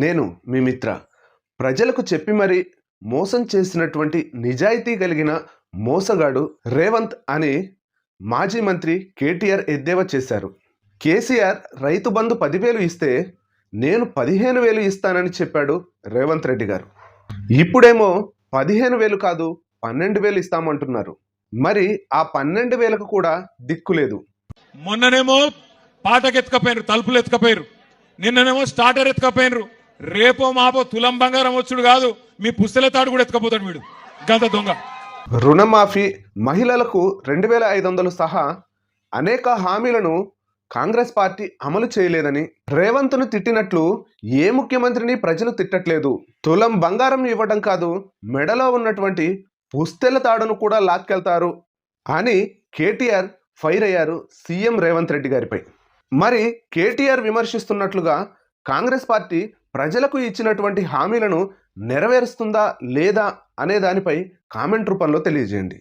నేను మీ మిత్ర. ప్రజలకు చెప్పి మరి మోసం చేసినటువంటి నిజాయితీ కలిగిన మోసగాడు రేవంత్ అని మాజీ మంత్రి కేటీఆర్ ఎద్దేవా చేశారు. కేసీఆర్ రైతు బంధు 10,000 ఇస్తే నేను 15,000 ఇస్తానని చెప్పాడు రేవంత్ రెడ్డి గారు. ఇప్పుడేమో 15,000 కాదు 12,000 ఇస్తామంటున్నారు. మరి ఆ 12,000కు కూడా దిక్కులేదు. మొన్ననేమో పాటకెత్తుకపోయినరు, తలుపులు ఎత్తుకపోయినరు, నిన్ననేమో స్టార్టర్ ఎత్తుకపోయినరు. రేపో మాపో తులం బంగారం వచ్చుడు కాదు, మీ పుస్తల తాడు కూడా ఎత్తుకపోతాడు వీడు గంత దొంగ. రుణమాఫీ, మహిళలకు 2,500 సహా అనేక హామీలను కాంగ్రెస్ పార్టీ అమలు చేయలేదని రేవంత్ను తిట్టినట్లు ఏ ముఖ్యమంత్రిని ప్రజలు తిట్టట్లేదు. తులం బంగారం ఇవ్వడం కాదు, మెడలో ఉన్నటువంటి పుస్తెల తాడును కూడా లాక్కెళ్తారు అని కేటీఆర్ ఫైర్ అయ్యారు సీఎం రేవంత్ రెడ్డి గారిపై. మరి కేటీఆర్ విమర్శిస్తున్నట్లుగా కాంగ్రెస్ పార్టీ ప్రజలకు ఇచ్చినటువంటి హామీలను నెరవేరుస్తుందా లేదా అనే దానిపై కామెంట్ రూపంలో తెలియజేయండి.